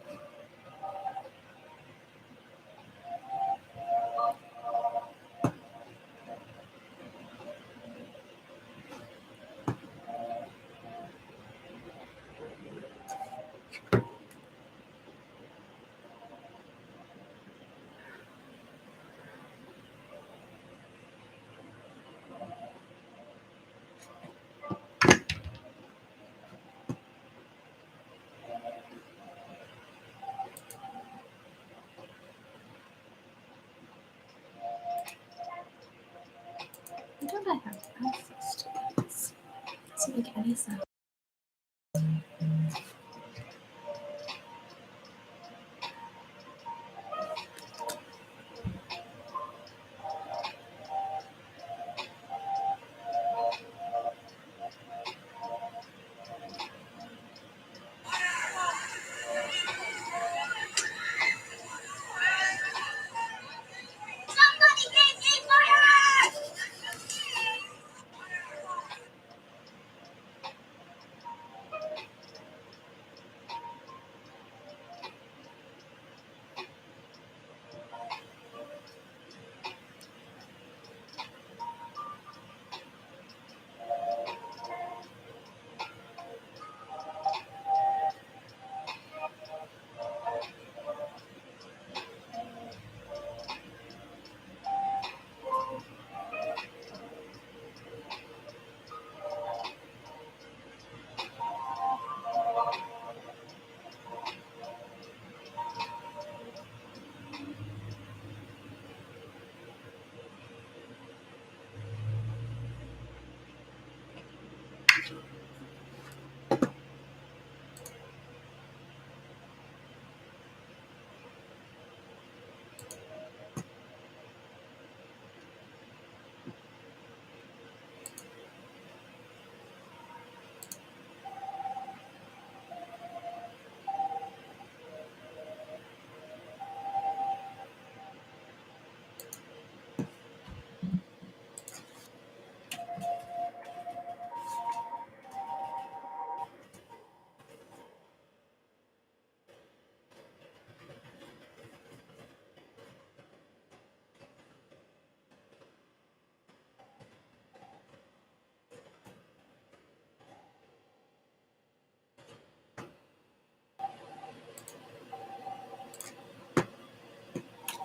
Speaker 1: Don't I have access to these? Doesn't make any sense.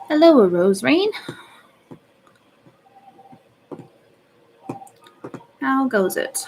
Speaker 1: Hello, Rose Rain. How goes it?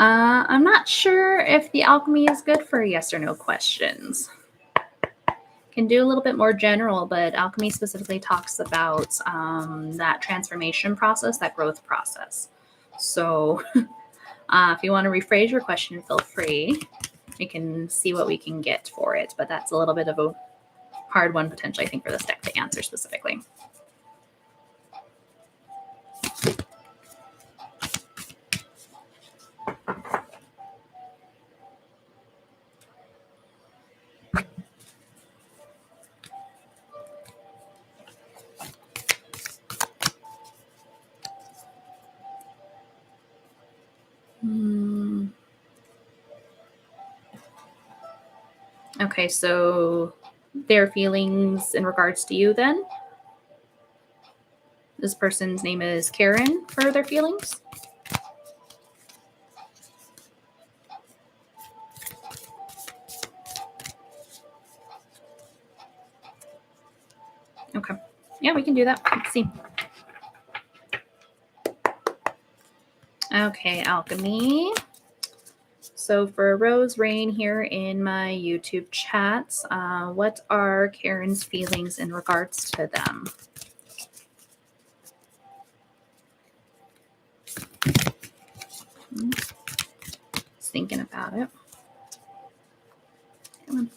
Speaker 1: I'm not sure if the alchemy is good for yes or no questions. Can do a little bit more general, but alchemy specifically talks about that transformation process, that growth process. So if you want to rephrase your question, feel free. We can see what we can get for it, but that's a little bit of a hard one potentially, I think, for this deck to answer specifically. Okay, so their feelings in regards to you then? This person's name is Karen for their feelings? Okay. Yeah, we can do that. Let's see. Okay, Alchemy. So for Rose Rain here in my YouTube chats, what are Karen's feelings in regards to them? Just thinking about it. Come on.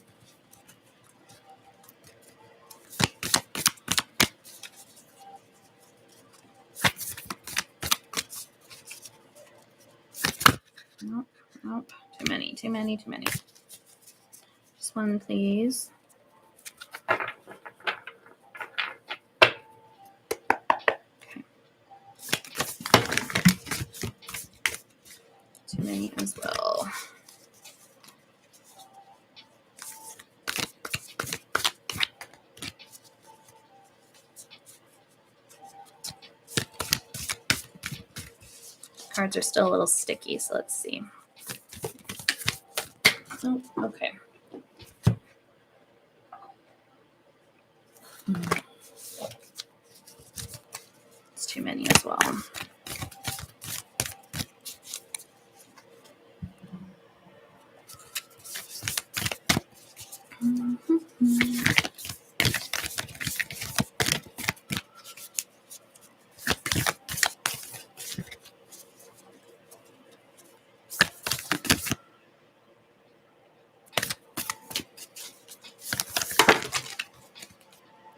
Speaker 1: Nope, nope. Too many. Just one, please. Okay. Too many as well. Cards are still a little sticky, so let's see. Oh, okay. It's too many as well.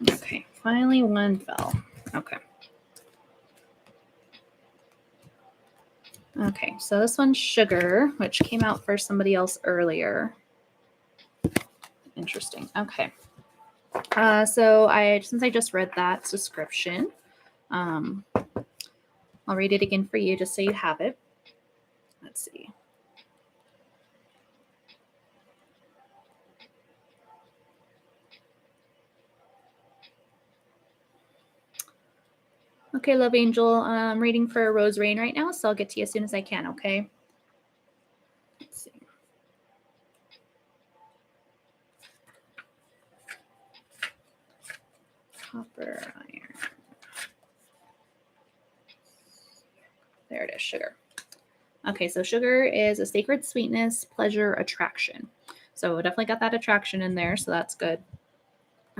Speaker 1: Okay, finally one fell. Okay. Okay, so this one's Sugar, which came out for somebody else earlier. Interesting. Okay. So since I just read that description, I'll read it again for you just so you have it. Let's see. Okay, Love Angel, I'm reading for Rose Rain right now, so I'll get to you as soon as I can, okay? Let's see. Copper, iron. There it is, Sugar. Okay, so Sugar is a sacred sweetness, pleasure, attraction. So definitely got that attraction in there, so that's good.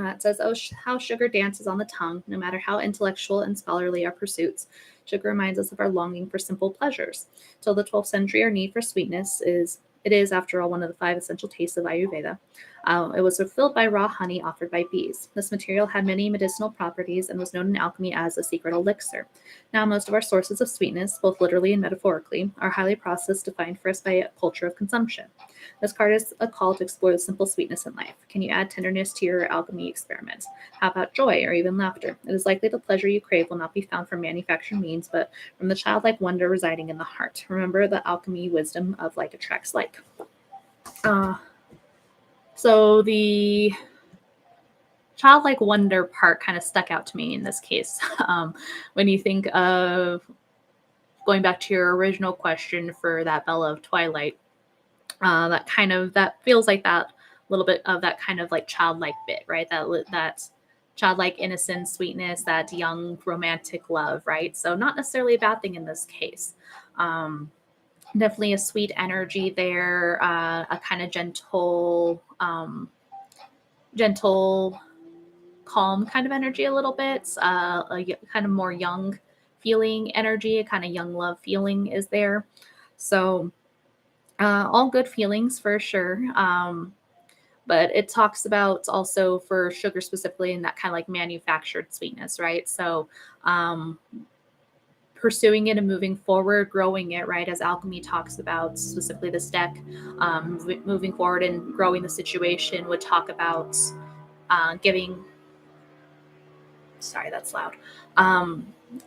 Speaker 1: It says, oh, how sugar dances on the tongue, no matter how intellectual and scholarly our pursuits. Sugar reminds us of our longing for simple pleasures. Till the 12th century, our need for sweetness is, after all, one of the 5 essential tastes of Ayurveda. It was fulfilled by raw honey offered by bees. This material had many medicinal properties and was known in alchemy as a secret elixir. Now, most of our sources of sweetness, both literally and metaphorically, are highly processed, defined for us by a culture of consumption. This card is a call to explore the simple sweetness in life. Can you add tenderness to your alchemy experiments? How about joy or even laughter? It is likely the pleasure you crave will not be found from manufactured means, but from the childlike wonder residing in the heart. Remember the alchemy wisdom of like attracts like. So the childlike wonder part kind of stuck out to me in this case. When you think of going back to your original question for that Bella of Twilight, that feels like that little bit of that kind of like childlike bit, right? That childlike innocence, sweetness, that young romantic love, right? So not necessarily a bad thing in this case. Definitely a sweet energy there, a kind of gentle, calm kind of energy a little bit, a kind of more young feeling energy, a kind of young love feeling is there. So all good feelings for sure. But it talks about also for sugar specifically in that kind of like manufactured sweetness, right? So pursuing it and moving forward, growing it, right? As alchemy talks about specifically this deck, moving forward and growing the situation would talk about giving, sorry, that's loud,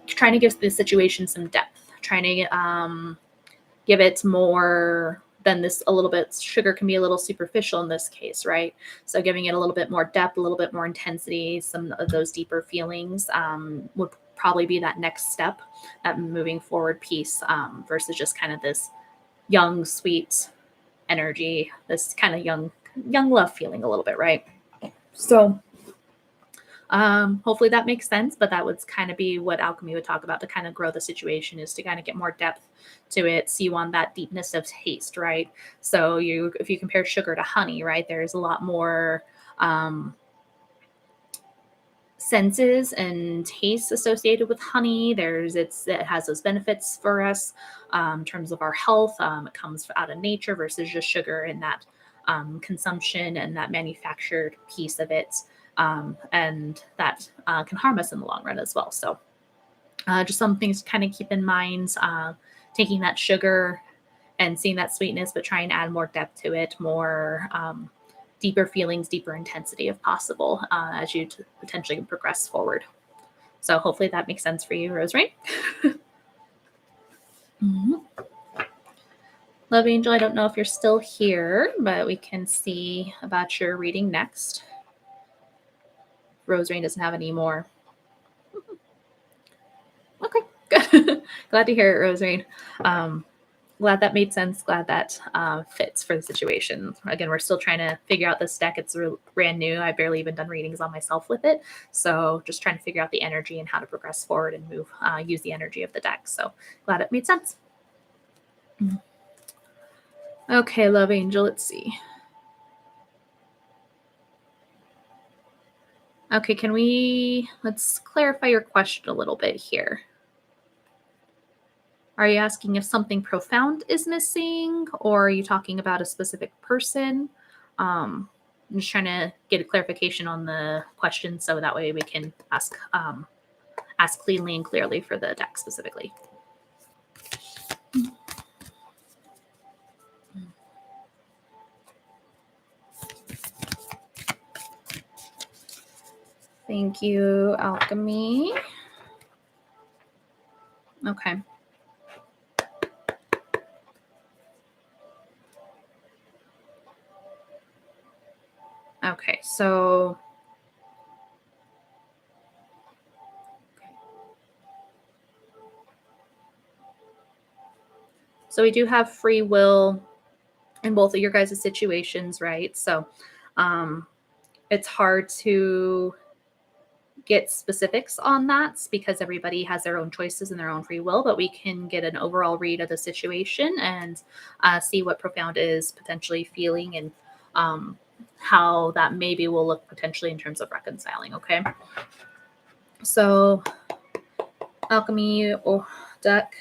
Speaker 1: trying to give the situation some depth, trying to give it more than this a little bit. Sugar can be a little superficial in this case, right? So giving it a little bit more depth, a little bit more intensity, some of those deeper feelings would probably be that next step, that moving forward piece, versus just kind of this young, sweet energy, this kind of young love feeling a little bit, right? So Hopefully that makes sense, but that would kind of be what alchemy would talk about to kind of grow the situation, is to kind of get more depth to it. So you want that deepness of taste, right? So if you compare sugar to honey, right, there's a lot more senses and tastes associated with honey. It has those benefits for us in terms of our health. It comes out of nature versus just sugar and that consumption and that manufactured piece of it, and that can harm us in the long run as well. So just some things to kind of keep in mind. Taking that sugar and seeing that sweetness, but trying to add more depth to it, more deeper feelings, deeper intensity if possible, as you potentially progress forward. So hopefully that makes sense for you, Roserain. Mm-hmm. Love Angel, I don't know if you're still here, but we can see about your reading next. Roserain doesn't have any more. Okay, good. Glad to hear it, Roserain. Glad that made sense. Glad that fits for the situation. Again, we're still trying to figure out this deck. It's brand new. I've barely even done readings on myself with it. So just trying to figure out the energy and how to progress forward and move, use the energy of the deck. So glad it made sense. Okay, Love Angel, let's see. Okay, let's clarify your question a little bit here. Are you asking if something profound is missing, or are you talking about a specific person? I'm just trying to get a clarification on the question so that way we can ask cleanly and clearly for the deck specifically. Thank you, Alchemy. Okay. Okay, so we do have free will in both of your guys' situations, right? So it's hard to get specifics on that because everybody has their own choices and their own free will, but we can get an overall read of the situation and see what profound is potentially feeling and how that maybe will look potentially in terms of reconciling. Okay, so Alchemy or Deck,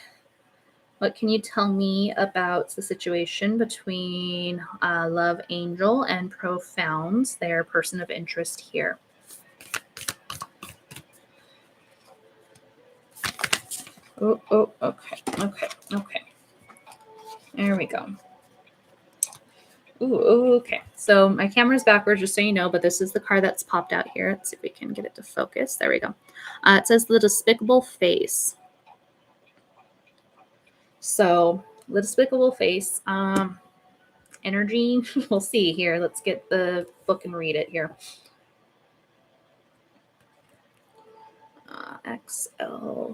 Speaker 1: what can you tell me about the situation between Love Angel and Profound, their person of interest here? Oh, okay. There we go. Ooh, okay. So my camera's backwards, just so you know, but this is the card that's popped out here. Let's see if we can get it to focus. There we go. It says the Despicable Face. So the Despicable Face, energy, we'll see here. Let's get the book and read it here. XL.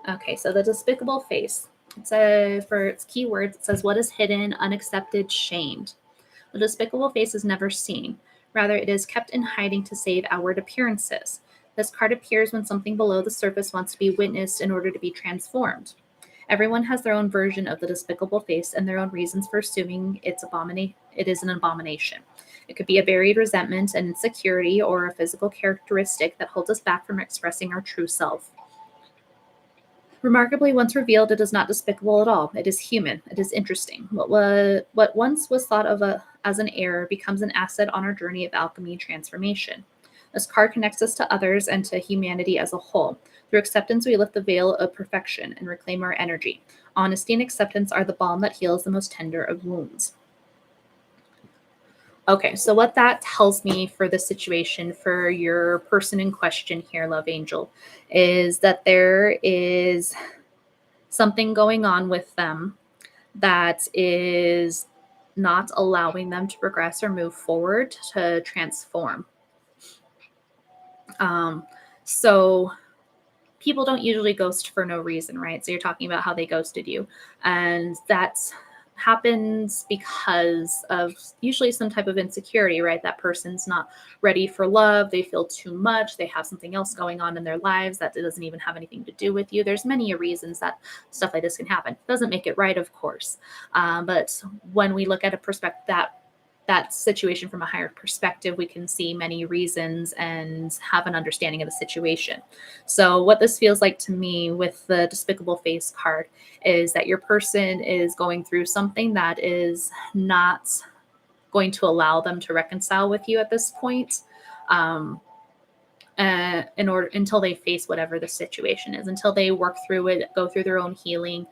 Speaker 1: Okay, so the Despicable Face. It says, for its keywords, it says, what is hidden, unaccepted, shamed? The Despicable Face is never seen. Rather, it is kept in hiding to save outward appearances. This card appears when something below the surface wants to be witnessed in order to be transformed. Everyone has their own version of the Despicable Face and their own reasons for assuming it is an abomination. It could be a buried resentment, an insecurity, or a physical characteristic that holds us back from expressing our true self. Remarkably, once revealed, it is not despicable at all. It is human. It is interesting. What once was thought of as an error becomes an asset on our journey of alchemy and transformation. This card connects us to others and to humanity as a whole. Through acceptance, we lift the veil of perfection and reclaim our energy. Honesty and acceptance are the balm that heals the most tender of wounds. Okay, so what that tells me for the situation for your person in question here, Love Angel, is that there is something going on with them that is not allowing them to progress or move forward to transform. So people don't usually ghost for no reason, right? So you're talking about how they ghosted you. And that's happens because of usually some type of insecurity, right? That person's not ready for love. They feel too much. They have something else going on in their lives that doesn't even have anything to do with you. There's many reasons that stuff like this can happen. Doesn't make it right, of course. But when we look at a perspective that situation from a higher perspective, we can see many reasons and have an understanding of the situation. So what this feels like to me with the Despicable Face card is that your person is going through something that is not going to allow them to reconcile with you at this point. In order until they face whatever the situation is, until they work through it, go through their own healing,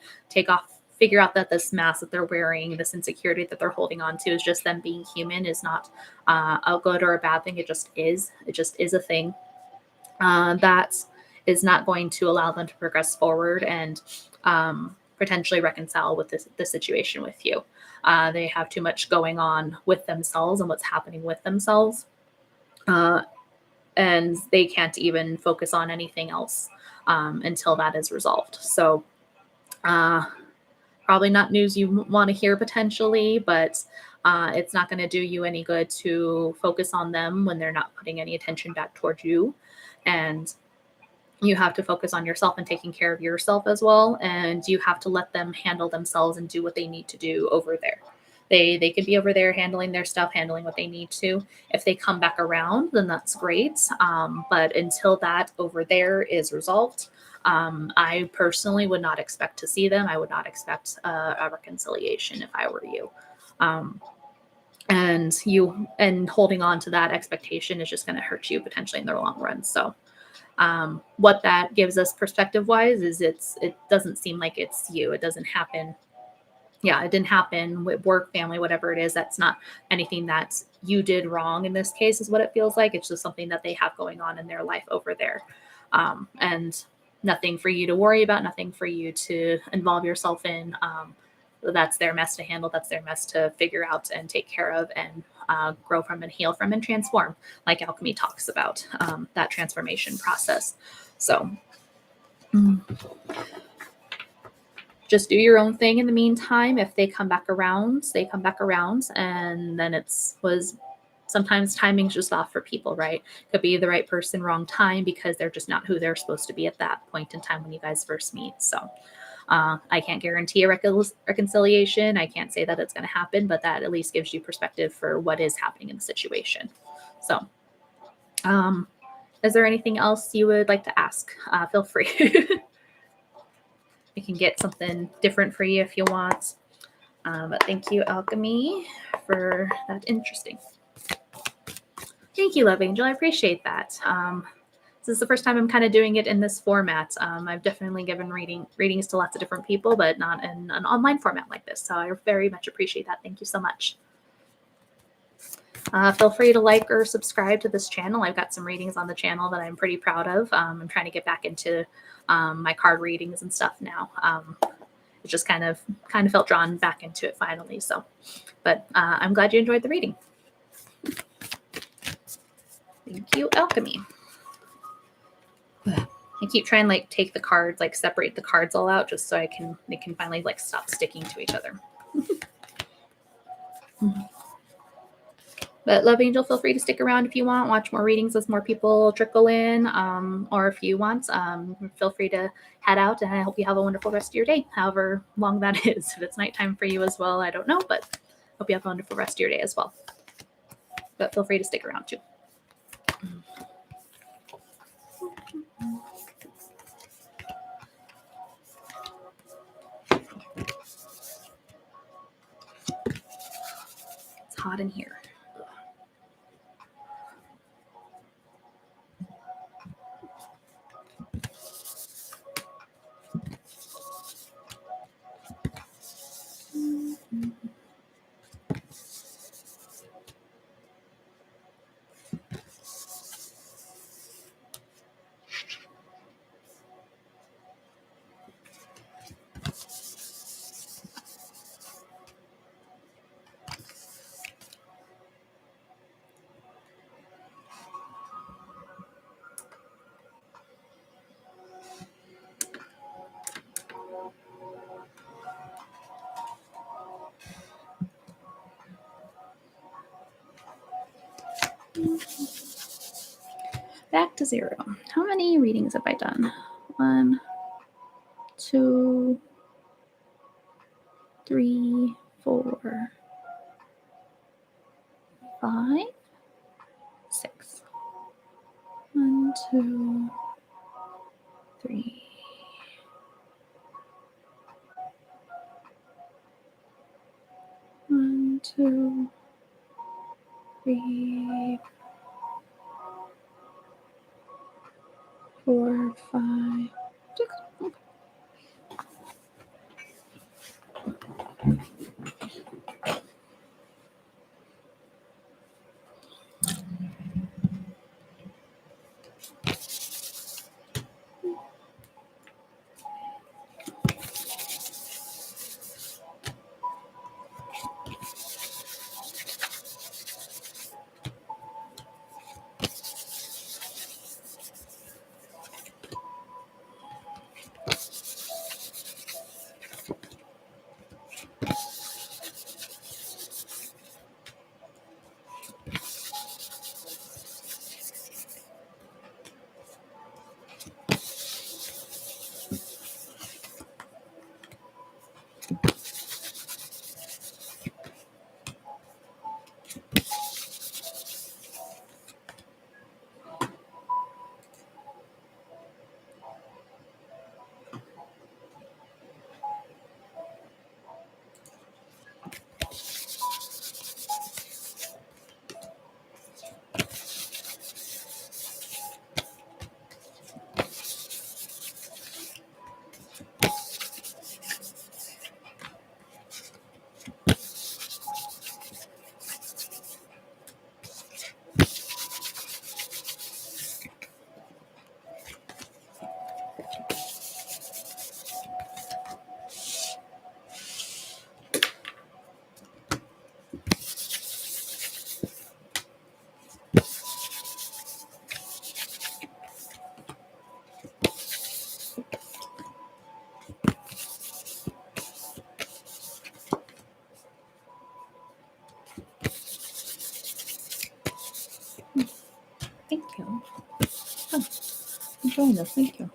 Speaker 1: figure out that this mask that they're wearing, this insecurity that they're holding on to is just them being human, is not a good or a bad thing. It just is a thing that is not going to allow them to progress forward and potentially reconcile with the situation with you. They have too much going on with themselves and what's happening with themselves. And they can't even focus on anything else until that is resolved. So probably not news you want to hear potentially, but it's not going to do you any good to focus on them when they're not putting any attention back towards you. And you have to focus on yourself and taking care of yourself as well. And you have to let them handle themselves and do what they need to do over there. They could be over there handling their stuff, handling what they need to. If they come back around, then that's great. But until that over there is resolved, I personally would not expect to see them. I would not expect a reconciliation if I were you. And holding on to that expectation is just going to hurt you potentially in the long run. So what that gives us perspective wise is it doesn't seem like it's you. It doesn't happen. Yeah, it didn't happen with work, family, whatever it is. That's not anything that you did wrong in this case is what it feels like. It's just something that they have going on in their life over there. And nothing for you to worry about, nothing for you to involve yourself in. That's their mess to handle. That's their mess to figure out and take care of and grow from and heal from and transform, like Alchemy talks about, that transformation process. So just do your own thing in the meantime. If they come back around, they come back around. And then sometimes timing's just off for people, right? Could be the right person, wrong time, because they're just not who they're supposed to be at that point in time when you guys first meet. So I can't guarantee a reconciliation. I can't say that it's going to happen, but that at least gives you perspective for what is happening in the situation. So is there anything else you would like to ask? Feel free. I can get something different for you if you want. But thank you, Alchemy, for that. Interesting. Thank you, Love Angel. I appreciate that. This is the first time I'm kind of doing it in this format. I've definitely given readings to lots of different people, but not in an online format like this. So I very much appreciate that. Thank you so much. Feel free to like or subscribe to this channel. I've got some readings on the channel that I'm pretty proud of. I'm trying to get back into my card readings and stuff now. It just kind of felt drawn back into it finally. So, but I'm glad you enjoyed the reading. Thank you, Alchemy. I keep trying to take the cards, separate the cards all out just so they can finally stop sticking to each other. But Love Angel, feel free to stick around if you want, watch more readings as more people trickle in, or if you want, feel free to head out, and I hope you have a wonderful rest of your day, however long that is. If it's nighttime for you as well, I don't know, but hope you have a wonderful rest of your day as well. But feel free to stick around too. It's hot in here. Back to 0. How many readings have I done? 1, 2, 3, 4, 5, 6. 1, 2, 3. 1, 2, 3, 4, 5, 6. Okay. Thank you. Oh, enjoying this. Thank you.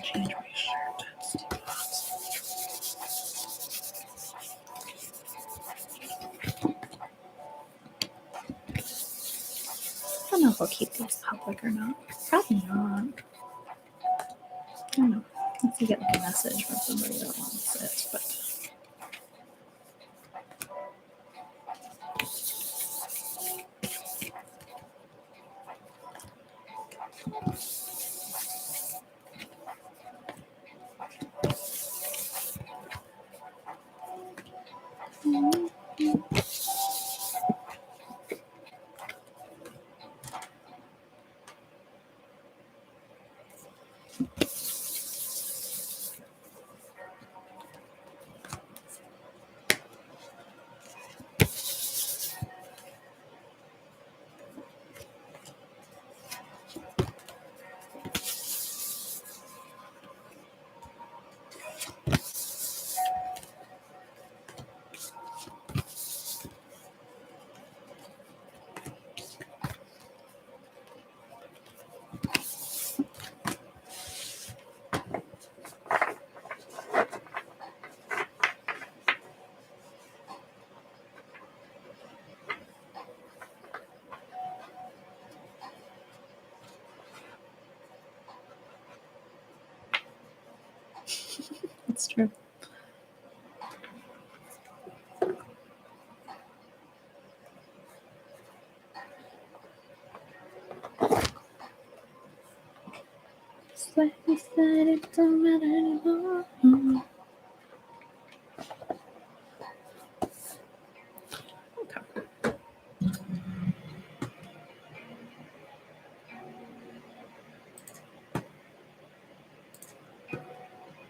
Speaker 1: Change my shirt. It's too hot. I don't know if I'll keep these public or not. Probably not. I don't know. If you get like a message from somebody that wants it, but.
Speaker 2: Sure. It's like you said it don't matter anymore.